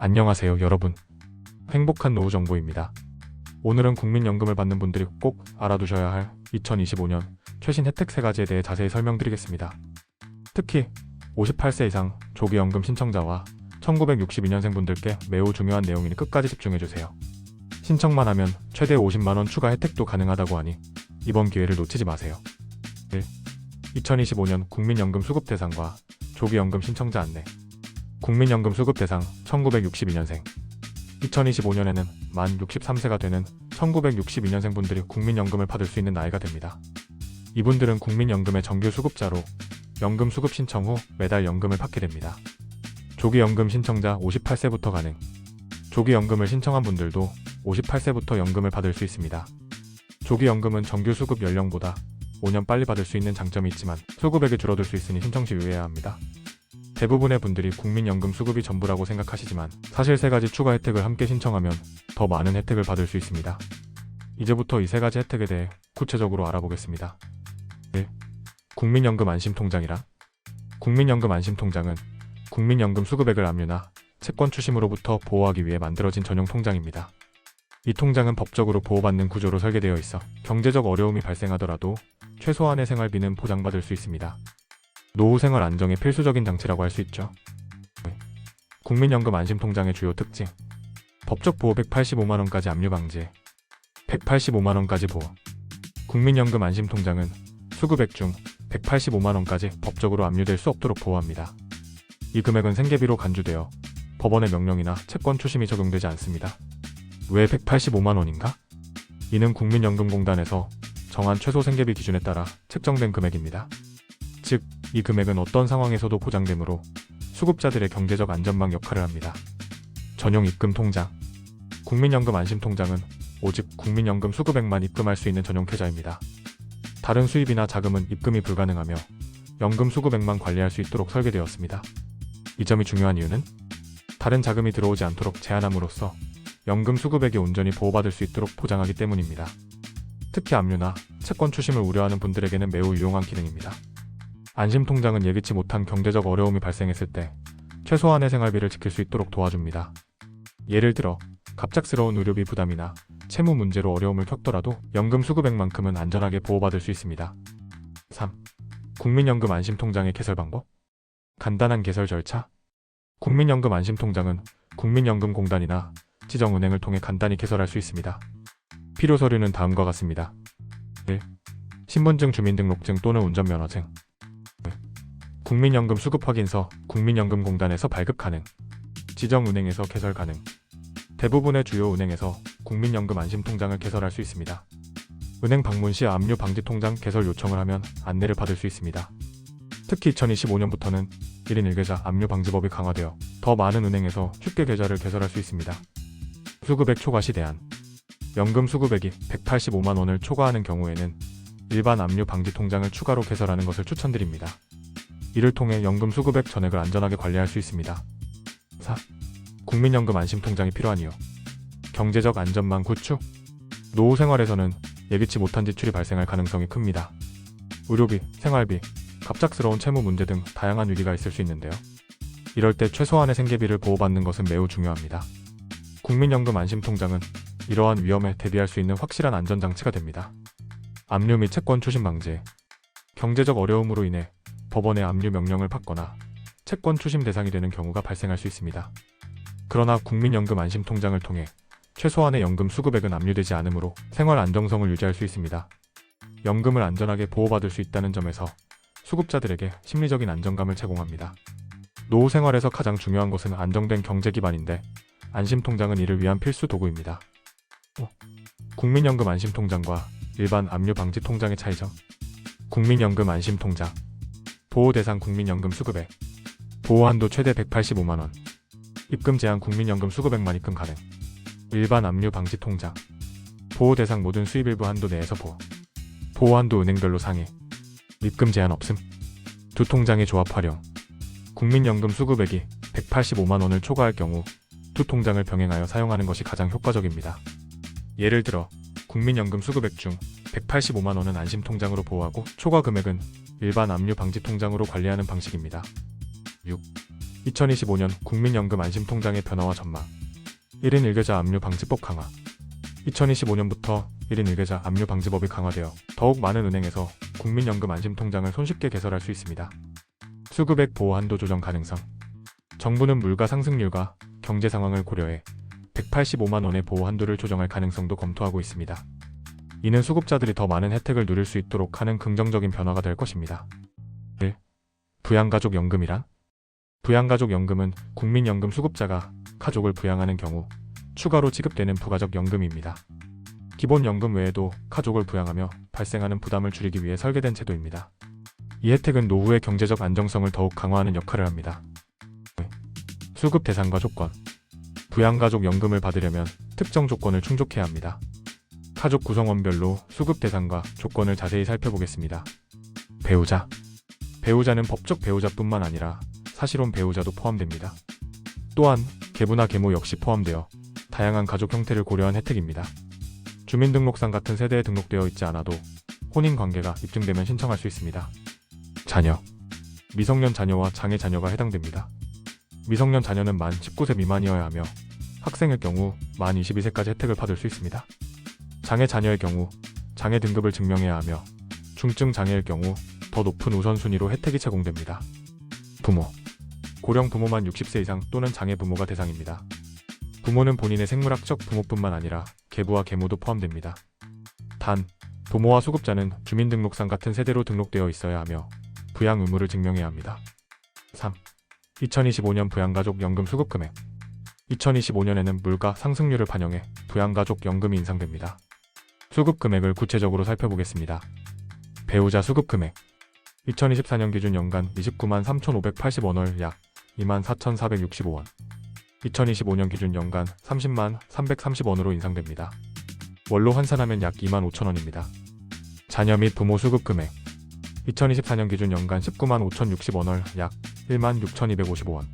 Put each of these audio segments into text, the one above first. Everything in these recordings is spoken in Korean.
안녕하세요 여러분. 행복한 노후 정보입니다. 오늘은 국민연금을 받는 분들이 꼭 알아두셔야 할 2025년 최신 혜택 3가지에 대해 자세히 설명드리겠습니다. 특히 58세 이상 조기연금 신청자와 1962년생 분들께 매우 중요한 내용이니 끝까지 집중해주세요. 신청만 하면 최대 50만원 추가 혜택도 가능하다고 하니 이번 기회를 놓치지 마세요. 1. 2025년 국민연금 수급 대상과 조기연금 신청자 안내. 국민연금 수급 대상 1962년생. 2025년에는 만 63세가 되는 1962년생 분들이 국민연금을 받을 수 있는 나이가 됩니다. 이분들은 국민연금의 정규 수급자로 연금 수급 신청 후 매달 연금을 받게 됩니다. 조기연금 신청자 58세부터 가능. 조기연금을 신청한 분들도 58세부터 연금을 받을 수 있습니다. 조기연금은 정규 수급 연령보다 5년 빨리 받을 수 있는 장점이 있지만 수급액이 줄어들 수 있으니 신청 시 유의해야 합니다. 대부분의 분들이 국민연금 수급이 전부라고 생각하시지만 사실 3가지 추가 혜택을 함께 신청하면 더 많은 혜택을 받을 수 있습니다. 이제부터 이 3가지 혜택에 대해 구체적으로 알아보겠습니다. 1. 국민연금 안심통장이란? 국민연금 안심통장은 국민연금 수급액을 압류나 채권 추심으로부터 보호하기 위해 만들어진 전용 통장입니다. 이 통장은 법적으로 보호받는 구조로 설계되어 있어 경제적 어려움이 발생하더라도 최소한의 생활비는 보장받을 수 있습니다. 노후 생활 안정의 필수적인 장치라고 할 수 있죠. 국민연금 안심통장의 주요 특징. 법적 보호 185만원까지 압류 방지. 185만원까지 보호. 국민연금 안심통장은 수급액 중 185만원까지 법적으로 압류될 수 없도록 보호합니다. 이 금액은 생계비로 간주되어 법원의 명령이나 채권 추심이 적용되지 않습니다. 왜 185만원인가? 이는 국민연금공단에서 정한 최소 생계비 기준에 따라 책정된 금액입니다. 즉, 이 금액은 어떤 상황에서도 보장되므로 수급자들의 경제적 안전망 역할을 합니다. 전용 입금 통장. 국민연금 안심통장은 오직 국민연금 수급액만 입금할 수 있는 전용 계좌입니다. 다른 수입이나 자금은 입금이 불가능하며 연금 수급액만 관리할 수 있도록 설계되었습니다. 이 점이 중요한 이유는 다른 자금이 들어오지 않도록 제한함으로써 연금 수급액이 온전히 보호받을 수 있도록 보장하기 때문입니다. 특히 압류나 채권 추심을 우려하는 분들에게는 매우 유용한 기능입니다. 안심통장은 예기치 못한 경제적 어려움이 발생했을 때 최소한의 생활비를 지킬 수 있도록 도와줍니다. 예를 들어 갑작스러운 의료비 부담이나 채무 문제로 어려움을 겪더라도 연금 수급액만큼은 안전하게 보호받을 수 있습니다. 3. 국민연금 안심통장의 개설 방법. 간단한 개설 절차. 국민연금 안심통장은 국민연금공단이나 지정은행을 통해 간단히 개설할 수 있습니다. 필요 서류는 다음과 같습니다. 1. 신분증, 주민등록증 또는 운전면허증. 국민연금 수급 확인서, 국민연금공단에서 발급 가능. 지정은행에서 개설 가능. 대부분의 주요 은행에서 국민연금 안심통장을 개설할 수 있습니다. 은행 방문 시 압류 방지 통장 개설 요청을 하면 안내를 받을 수 있습니다. 특히 2025년부터는 1인 1계좌 압류 방지법이 강화되어 더 많은 은행에서 쉽게 계좌를 개설할 수 있습니다. 수급액 초과 시 대안. 연금 수급액이 185만원을 초과하는 경우에는 일반 압류 방지 통장을 추가로 개설하는 것을 추천드립니다. 이를 통해 연금 수급액 전액을 안전하게 관리할 수 있습니다. 4. 국민연금 안심통장이 필요한 이유. 경제적 안전망 구축. 노후 생활에서는 예기치 못한 지출이 발생할 가능성이 큽니다. 의료비, 생활비, 갑작스러운 채무 문제 등 다양한 위기가 있을 수 있는데요. 이럴 때 최소한의 생계비를 보호받는 것은 매우 중요합니다. 국민연금 안심통장은 이러한 위험에 대비할 수 있는 확실한 안전장치가 됩니다. 압류 및 채권 추심 방지. 경제적 어려움으로 인해 법원의 압류 명령을 받거나 채권 추심 대상이 되는 경우가 발생할 수 있습니다. 그러나 국민연금 안심통장을 통해 최소한의 연금 수급액은 압류되지 않으므로 생활 안정성을 유지할 수 있습니다. 연금을 안전하게 보호받을 수 있다는 점에서 수급자들에게 심리적인 안정감을 제공합니다. 노후 생활에서 가장 중요한 것은 안정된 경제 기반인데 안심통장은 이를 위한 필수 도구입니다. 5. 국민연금 안심통장과 일반 압류 방지 통장의 차이점. 국민연금 안심통장. 보호 대상 국민연금 수급액. 보호 한도 최대 185만원. 입금 제한 국민연금 수급액만 입금 가능. 일반 압류 방지 통장. 보호 대상 모든 수입 일부 한도 내에서 보호. 보호 한도 은행별로 상위. 입금 제한 없음. 두 통장의 조합 활용. 국민연금 수급액이 185만원을 초과할 경우 두 통장을 병행하여 사용하는 것이 가장 효과적입니다. 예를 들어 국민연금 수급액 중 185만원은 안심통장으로 보호하고 초과 금액은 일반 압류 방지 통장으로 관리하는 방식입니다. 6. 2025년 국민연금 안심통장의 변화와 전망. 1인 1계좌 압류 방지법 강화. 2025년부터 1인 1계좌 압류 방지법이 강화되어 더욱 많은 은행에서 국민연금 안심통장을 손쉽게 개설할 수 있습니다. 수급액 보호 한도 조정 가능성. 정부는 물가 상승률과 경제 상황을 고려해 185만 원의 보호 한도를 조정할 가능성도 검토하고 있습니다. 이는 수급자들이 더 많은 혜택을 누릴 수 있도록 하는 긍정적인 변화가 될 것입니다. 1. 부양가족연금이란? 부양가족연금은 국민연금 수급자가 가족을 부양하는 경우 추가로 지급되는 부가적 연금입니다. 기본연금 외에도 가족을 부양하며 발생하는 부담을 줄이기 위해 설계된 제도입니다. 이 혜택은 노후의 경제적 안정성을 더욱 강화하는 역할을 합니다. 수급 대상과 조건. 부양가족연금을 받으려면 특정 조건을 충족해야 합니다. 가족 구성원별로 수급 대상과 조건을 자세히 살펴보겠습니다. 배우자. 배우자는 법적 배우자뿐만 아니라 사실혼 배우자도 포함됩니다. 또한 계부나 계모 역시 포함되어 다양한 가족 형태를 고려한 혜택입니다. 주민등록상 같은 세대에 등록되어 있지 않아도 혼인관계가 입증되면 신청할 수 있습니다. 자녀. 미성년 자녀와 장애 자녀가 해당됩니다. 미성년 자녀는 만 19세 미만이어야 하며 학생일 경우 만 22세까지 혜택을 받을 수 있습니다. 장애 자녀의 경우 장애 등급을 증명해야 하며 중증 장애일 경우 더 높은 우선순위로 혜택이 제공됩니다. 부모. 고령 부모만 60세 이상 또는 장애 부모가 대상입니다. 부모는 본인의 생물학적 부모뿐만 아니라 계부와 계모도 포함됩니다. 단, 부모와 수급자는 주민등록상 같은 세대로 등록되어 있어야 하며 부양 의무를 증명해야 합니다. 3. 2025년 부양가족연금 수급금액. 2025년에는 물가 상승률을 반영해 부양가족연금이 인상됩니다. 수급금액을 구체적으로 살펴보겠습니다. 배우자 수급금액. 2024년 기준 연간 29만 3,580원을 약 24,465원. 2025년 기준 연간 30만 330원으로 인상됩니다. 월로 환산하면 약 25,000원입니다. 자녀 및 부모 수급금액. 2024년 기준 연간 19만 5,060원을 약 1만 6,255원.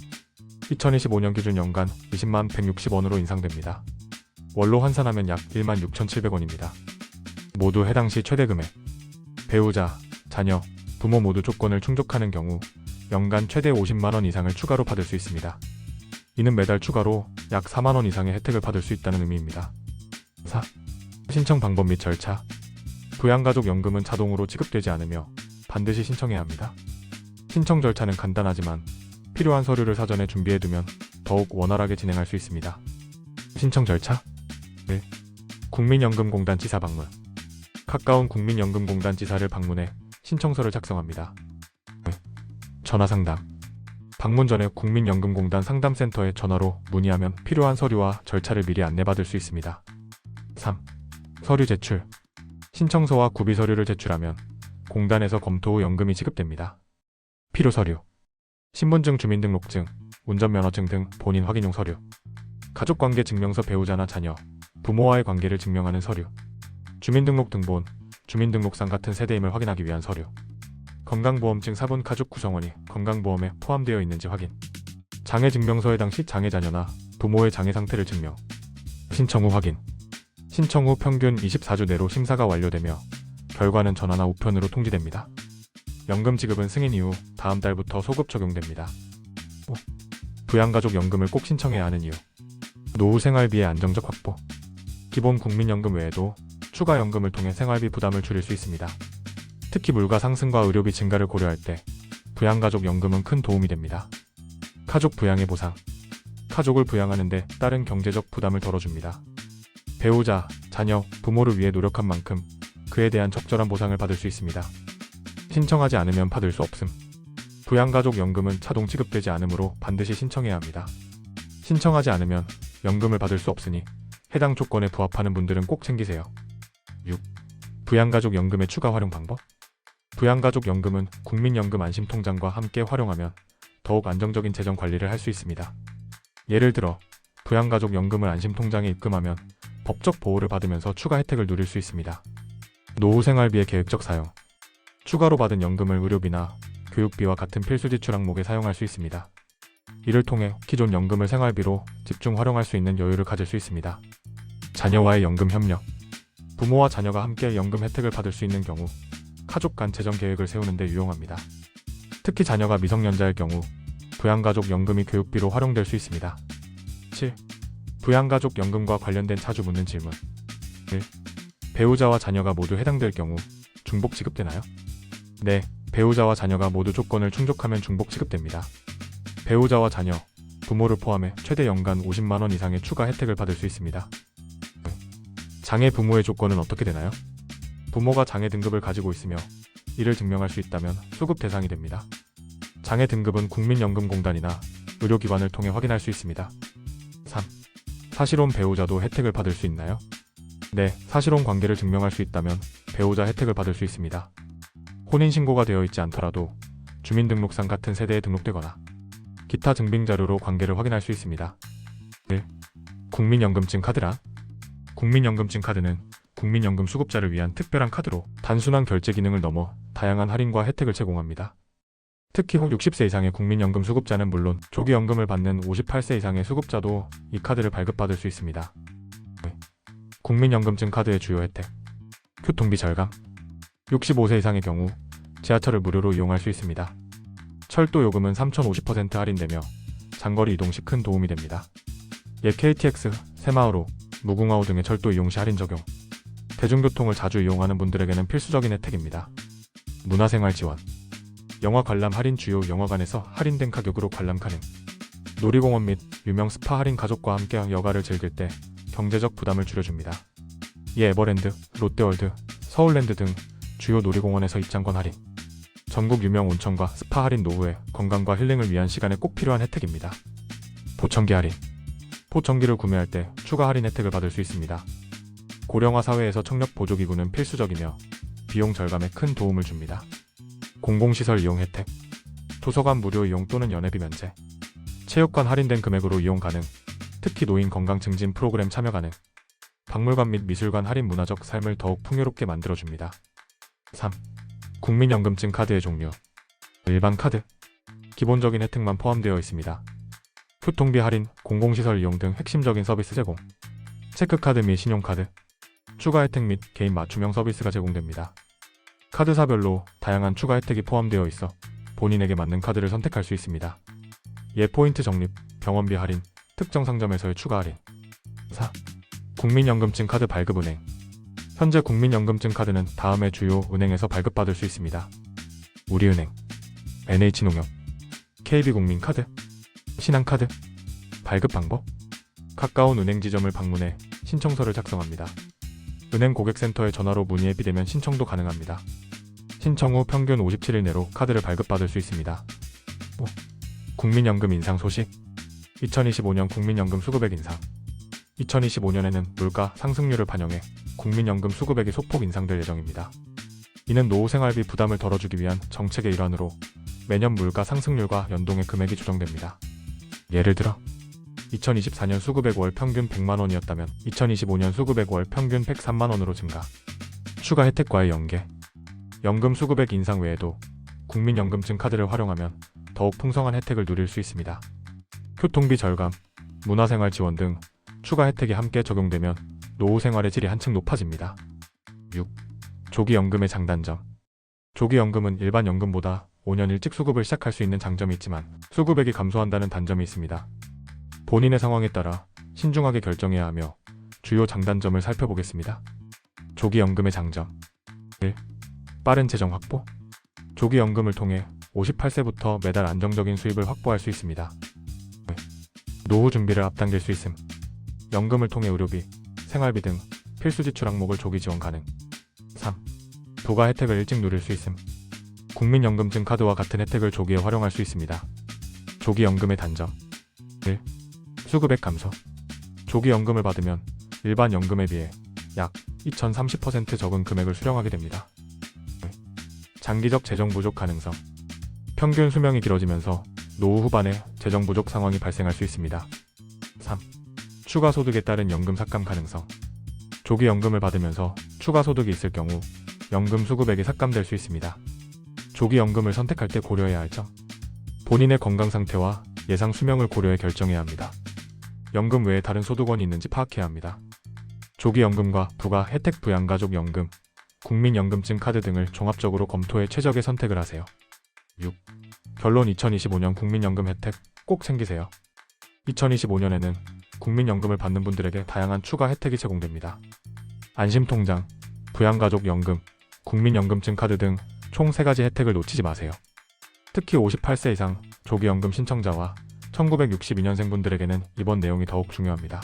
2025년 기준 연간 20만 160원으로 인상됩니다. 월로 환산하면 약 1만 6,700원입니다. 모두 해당 시 최대 금액. 배우자, 자녀, 부모 모두 조건을 충족하는 경우 연간 최대 50만원 이상을 추가로 받을 수 있습니다. 이는 매달 추가로 약 4만원 이상의 혜택을 받을 수 있다는 의미입니다. 4. 신청 방법 및 절차. 부양가족연금은 자동으로 지급되지 않으며 반드시 신청해야 합니다. 신청 절차는 간단하지만 필요한 서류를 사전에 준비해두면 더욱 원활하게 진행할 수 있습니다. 신청 절차. 1. 국민연금공단 지사 방문. 가까운 국민연금공단 지사를 방문해 신청서를 작성합니다. 2. 전화 상담. 방문 전에 국민연금공단 상담센터에 전화로 문의하면 필요한 서류와 절차를 미리 안내받을 수 있습니다. 3. 서류 제출. 신청서와 구비 서류를 제출하면 공단에서 검토 후 연금이 지급됩니다. 필요 서류. 신분증, 주민등록증, 운전면허증 등 본인 확인용 서류. 가족관계 증명서, 배우자나 자녀, 부모와의 관계를 증명하는 서류. 주민등록 등본, 주민등록상 같은 세대임을 확인하기 위한 서류. 건강보험증 사본 가족 구성원이 건강보험에 포함되어 있는지 확인. 장애증명서에 당시 장애 자녀나 부모의 장애 상태를 증명. 신청 후 확인. 신청 후 평균 24주 내로 심사가 완료되며 결과는 전화나 우편으로 통지됩니다. 연금 지급은 승인 이후 다음 달부터 소급 적용됩니다. 5. 부양가족연금을 꼭 신청해야 하는 이유. 노후 생활비의 안정적 확보. 기본 국민연금 외에도 추가 연금을 통해 생활비 부담을 줄일 수 있습니다. 특히 물가 상승과 의료비 증가를 고려할 때 부양가족연금은 큰 도움이 됩니다. 가족 부양의 보상. 가족을 부양하는 데 따른 경제적 부담을 덜어줍니다. 배우자, 자녀, 부모를 위해 노력한 만큼 그에 대한 적절한 보상을 받을 수 있습니다. 신청하지 않으면 받을 수 없음. 부양가족연금은 자동 지급되지 않으므로 반드시 신청해야 합니다. 신청하지 않으면 연금을 받을 수 없으니 해당 조건에 부합하는 분들은 꼭 챙기세요. 6. 부양가족연금의 추가 활용 방법. 부양가족연금은 국민연금 안심통장과 함께 활용하면 더욱 안정적인 재정 관리를 할 수 있습니다. 예를 들어 부양가족연금을 안심통장에 입금하면 법적 보호를 받으면서 추가 혜택을 누릴 수 있습니다. 노후 생활비의 계획적 사용. 추가로 받은 연금을 의료비나 교육비와 같은 필수 지출 항목에 사용할 수 있습니다. 이를 통해 기존 연금을 생활비로 집중 활용할 수 있는 여유를 가질 수 있습니다. 자녀와의 연금 협력. 부모와 자녀가 함께 연금 혜택을 받을 수 있는 경우 가족 간 재정 계획을 세우는 데 유용합니다. 특히 자녀가 미성년자일 경우 부양가족연금이 교육비로 활용될 수 있습니다. 7. 부양가족연금과 관련된 자주 묻는 질문. 1. 배우자와 자녀가 모두 해당될 경우 중복 지급되나요? 네, 배우자와 자녀가 모두 조건을 충족하면 중복 지급됩니다. 배우자와 자녀, 부모를 포함해 최대 연간 50만 원 이상의 추가 혜택을 받을 수 있습니다. 장애 부모의 조건은 어떻게 되나요? 부모가 장애 등급을 가지고 있으며 이를 증명할 수 있다면 수급 대상이 됩니다. 장애 등급은 국민연금공단이나 의료기관을 통해 확인할 수 있습니다. 3. 사실혼 배우자도 혜택을 받을 수 있나요? 네, 사실혼 관계를 증명할 수 있다면 배우자 혜택을 받을 수 있습니다. 혼인신고가 되어 있지 않더라도 주민등록상 같은 세대에 등록되거나 기타 증빙 자료로 관계를 확인할 수 있습니다. 1. 국민연금증 카드란? 국민연금증 카드는 국민연금 수급자를 위한 특별한 카드로 단순한 결제 기능을 넘어 다양한 할인과 혜택을 제공합니다. 특히 60세 이상의 국민연금 수급자는 물론 조기연금을 받는 58세 이상의 수급자도 이 카드를 발급받을 수 있습니다. 국민연금증 카드의 주요 혜택. 교통비 절감. 65세 이상의 경우 지하철을 무료로 이용할 수 있습니다. 철도 요금은 3,050% 할인되며 장거리 이동 시 큰 도움이 됩니다. 옛 KTX, 새마을호, 무궁화호 등의 철도 이용 시 할인 적용. 대중교통을 자주 이용하는 분들에게는 필수적인 혜택입니다. 문화생활 지원. 영화 관람 할인. 주요 영화관에서 할인된 가격으로 관람 가능. 놀이공원 및 유명 스파 할인. 가족과 함께 여가를 즐길 때 경제적 부담을 줄여줍니다. 이에 에버랜드, 롯데월드, 서울랜드 등 주요 놀이공원에서 입장권 할인. 전국 유명 온천과 스파 할인. 노후에 건강과 힐링을 위한 시간에 꼭 필요한 혜택입니다. 보청기 할인. 보청기를 구매할 때 추가 할인 혜택을 받을 수 있습니다. 고령화 사회에서 청력 보조기구는 필수적이며 비용 절감에 큰 도움을 줍니다. 공공시설 이용 혜택. 도서관 무료 이용 또는 연회비 면제. 체육관 할인된 금액으로 이용 가능. 특히 노인 건강 증진 프로그램 참여 가능. 박물관 및 미술관 할인. 문화적 삶을 더욱 풍요롭게 만들어줍니다. 3. 국민연금증 카드의 종류. 일반 카드. 기본적인 혜택만 포함되어 있습니다. 교통비 할인, 공공시설 이용 등 핵심적인 서비스 제공. 체크카드 및 신용카드. 추가 혜택 및 개인 맞춤형 서비스가 제공됩니다. 카드사별로 다양한 추가 혜택이 포함되어 있어 본인에게 맞는 카드를 선택할 수 있습니다. 예포인트 적립, 병원비 할인, 특정 상점에서의 추가 할인. 4. 국민연금증 카드 발급 은행. 현재 국민연금증 카드는 다음의 주요 은행에서 발급받을 수 있습니다. 우리은행, NH농협, KB국민카드, 신한카드. 발급 방법. 가까운 은행 지점을 방문해 신청서를 작성합니다. 은행 고객센터에 전화로 문의해 비대면 신청도 가능합니다. 신청 후 평균 57일 내로 카드를 발급받을 수 있습니다. 5. 국민연금 인상 소식. 2025년 국민연금 수급액 인상. 2025년에는 물가 상승률을 반영해 국민연금 수급액이 소폭 인상될 예정입니다. 이는 노후 생활비 부담을 덜어주기 위한 정책의 일환으로 매년 물가 상승률과 연동해 금액이 조정됩니다. 예를 들어 2024년 수급액 월 평균 100만 원이었다면 2025년 수급액 월 평균 103만 원으로 증가. 추가 혜택과의 연계. 연금 수급액 인상 외에도 국민연금증 카드를 활용하면 더욱 풍성한 혜택을 누릴 수 있습니다. 교통비 절감, 문화생활 지원 등 추가 혜택이 함께 적용되면 노후 생활의 질이 한층 높아집니다. 6. 조기연금의 장단점. 조기연금은 일반 연금보다 5년 일찍 수급을 시작할 수 있는 장점이 있지만 수급액이 감소한다는 단점이 있습니다. 본인의 상황에 따라 신중하게 결정해야 하며 주요 장단점을 살펴보겠습니다. 조기연금의 장점. 1. 빠른 재정 확보. 조기연금을 통해 58세부터 매달 안정적인 수입을 확보할 수 있습니다. 2. 노후 준비를 앞당길 수 있음. 연금을 통해 의료비, 생활비 등 필수 지출 항목을 조기 지원 가능. 3. 부가 혜택을 일찍 누릴 수 있음. 국민연금증 카드와 같은 혜택을 조기에 활용할 수 있습니다. 조기연금의 단점. 1. 수급액 감소. 조기연금을 받으면 일반 연금에 비해 약 2030% 적은 금액을 수령하게 됩니다. 2. 장기적 재정 부족 가능성. 평균 수명이 길어지면서 노후 후반에 재정 부족 상황이 발생할 수 있습니다. 3. 추가 소득에 따른 연금 삭감 가능성. 조기연금을 받으면서 추가 소득이 있을 경우 연금 수급액이 삭감될 수 있습니다. 조기연금을 선택할 때 고려해야 할 점. 본인의 건강 상태와 예상 수명을 고려해 결정해야 합니다. 연금 외에 다른 소득원이 있는지 파악해야 합니다. 조기연금과 부가 혜택 부양가족연금, 국민연금증 카드 등을 종합적으로 검토해 최적의 선택을 하세요. 6. 결론 2025년 국민연금 혜택 꼭 챙기세요. 2025년에는 국민연금을 받는 분들에게 다양한 추가 혜택이 제공됩니다. 안심통장, 부양가족연금, 국민연금증 카드 등 총 3가지 혜택을 놓치지 마세요. 특히 58세 이상 조기연금 신청자와 1962년생 분들에게는 이번 내용이 더욱 중요합니다.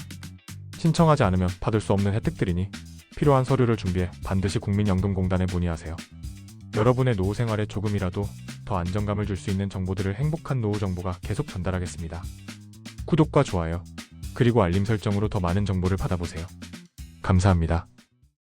신청하지 않으면 받을 수 없는 혜택들이니 필요한 서류를 준비해 반드시 국민연금공단에 문의하세요. 여러분의 노후 생활에 조금이라도 더 안정감을 줄 수 있는 정보들을 행복한 노후 정보가 계속 전달하겠습니다. 구독과 좋아요, 그리고 알림 설정으로 더 많은 정보를 받아보세요. 감사합니다.